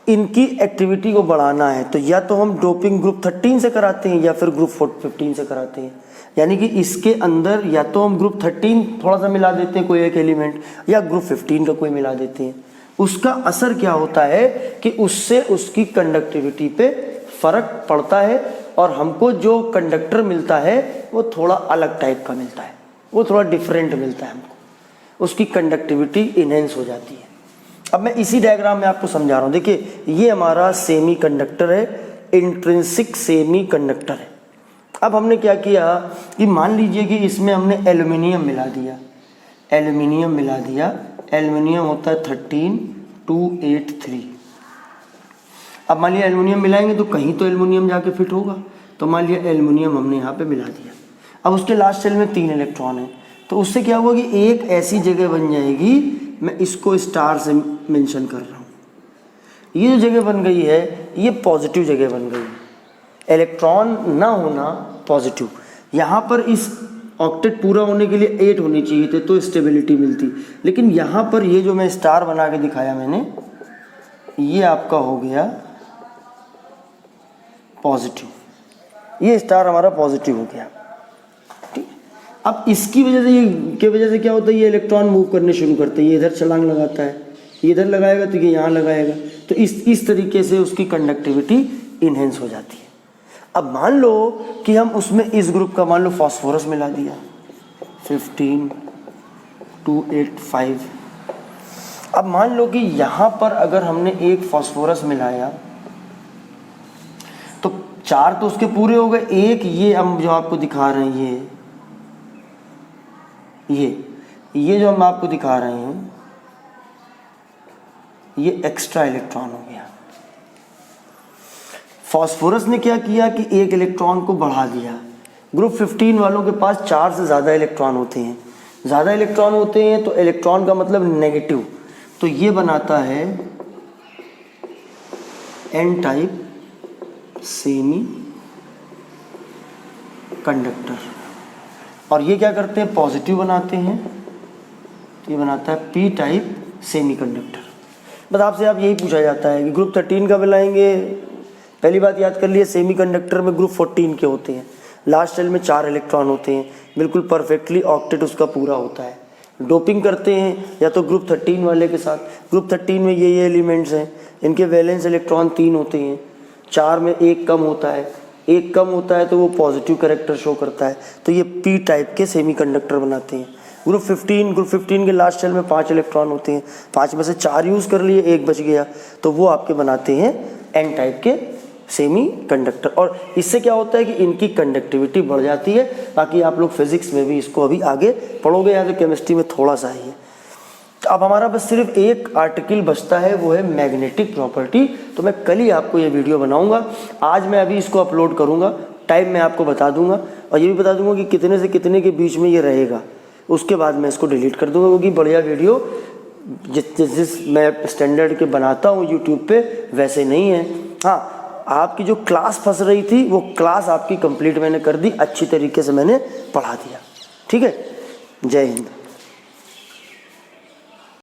इनकी एक्टिविटी को बढ़ाना है, तो या तो हम डोपिंग ग्रुप 13 से कराते हैं या फिर ग्रुप 15 से कराते हैं, यानी कि इसके अंदर या तो हम ग्रुप 13 थोड़ा सा मिला देते हैं कोई एक एलिमेंट, या ग्रुप 15 का कोई मिला देते हैं। उसका असर क्या होता है कि उससे उसकी कंडक्टिविटी पे फर्क पड़ता है, और हमको जो कंडक्टर मिलता है वो थोड़ा अलग टाइप का मिलता है, वो थोड़ा डिफरेंट मिलता है हमको, उसकी कंडक्टिविटी इनहेंस हो जाती है। अब मैं इसी डायग्राम में आपको समझा रहा हूँ। देखिए ये हमारा सेमी कंडक्टर है, इंट्रिंसिक सेमी कंडक्टर है। अब हमने क्या किया कि मान लीजिए कि इसमें हमने एल्युमिनियम मिला दिया, एल्युमिनियम मिला दिया, एल्युमिनियम होता है 13283। अब मान लिया एल्युमिनियम मिलाएंगे तो कहीं तो एल्युमिनियम जाके फिट होगा, तो मान लिया एल्युमिनियम हमने यहाँ पे मिला दिया। अब उसके लास्ट शेल में 3 इलेक्ट्रॉन है, तो उससे क्या हुआ कि एक ऐसी जगह बन जाएगी, मैं इसको स्टार से मेंशन कर रहा हूँ, ये जो जगह बन गई है ये पॉजिटिव जगह बन गई है, इलेक्ट्रॉन ना होना पॉजिटिव। यहाँ पर इस ऑक्टेट पूरा होने के लिए 8 होने चाहिए थे तो स्टेबिलिटी मिलती, लेकिन यहाँ पर ये जो मैं स्टार बना के दिखाया मैंने, ये आपका हो गया पॉजिटिव, ये स्टार हमारा पॉजिटिव हो गया, ठीक। अब इसकी वजह से क्या होता है, ये इलेक्ट्रॉन मूव करने शुरू करते हैं, ये इधर छलांग लगाता है, ये इधर लगाएगा तो ये यहाँ लगाएगा, तो इस तरीके से उसकी कंडक्टिविटी इनहेंस हो जाती है। अब मान लो कि हम उसमें इस ग्रुप का मान लो फास्फोरस मिला दिया 15285। अब मान लो कि यहाँ पर अगर हमने एक फास्फोरस मिलाया तो 4 तो उसके पूरे हो गए, एक ये हम जो आपको दिखा रहे हैं, ये जो हम आपको दिखा रहे हैं, ये एक्स्ट्रा इलेक्ट्रॉन हो गया। फास्फोरस ने क्या किया कि एक इलेक्ट्रॉन को बढ़ा दिया। ग्रुप 15 वालों के पास 4 से ज़्यादा इलेक्ट्रॉन होते हैं, ज़्यादा इलेक्ट्रॉन होते हैं तो इलेक्ट्रॉन का मतलब नेगेटिव, तो ये बनाता है एन टाइप सेमी कंडक्टर, और ये क्या करते हैं पॉजिटिव बनाते हैं, ये बनाता है पी टाइप सेमी कंडक्टर। बस आपसे आप यही पूछा जाता है कि ग्रुप 13 का मिलाएंगे, पहली बात याद कर लिए सेमी कंडक्टर में ग्रुप 14 के होते हैं, लास्ट शेल में 4 इलेक्ट्रॉन होते हैं, बिल्कुल परफेक्टली ऑक्टेट उसका पूरा होता है। डोपिंग करते हैं या तो ग्रुप 13 वाले के साथ, ग्रुप 13 में ये एलिमेंट्स हैं, इनके वैलेंस इलेक्ट्रॉन 3 होते हैं, 4 में एक कम होता है, एक कम होता है तो वो पॉजिटिव कैरेक्टर शो करता है, तो ये पी टाइप के सेमी कंडक्टर बनाते हैं। ग्रुप 15 के लास्ट शेल में 5 इलेक्ट्रॉन होते हैं, 5 में से 4 यूज़ कर लिए, एक बच गया, तो वो आपके बनाते हैं एन टाइप के सेमी कंडक्टर। और इससे क्या होता है कि इनकी कंडक्टिविटी बढ़ जाती है। बाकी आप लोग फिजिक्स में भी इसको अभी आगे पढ़ोगे, या तो केमिस्ट्री में थोड़ा सा ही है। तो अब हमारा बस सिर्फ एक आर्टिकल बचता है, वो है मैग्नेटिक प्रॉपर्टी। तो मैं कल ही आपको ये वीडियो बनाऊंगा, आज मैं अभी इसको अपलोड करूंगा, टाइम मैं आपको बता दूंगा, और ये भी बता दूंगा कि कितने से कितने के बीच में ये रहेगा। उसके बाद मैं इसको डिलीट कर दूंगा, क्योंकि बढ़िया वीडियो जिस मैं स्टैंडर्ड के बनाता हूँ यूट्यूब पे वैसे नहीं है। हाँ, आपकी जो क्लास फंस रही थी वो क्लास आपकी कंप्लीट मैंने कर दी, अच्छी तरीके से मैंने पढ़ा दिया। ठीक है, जय हिंद।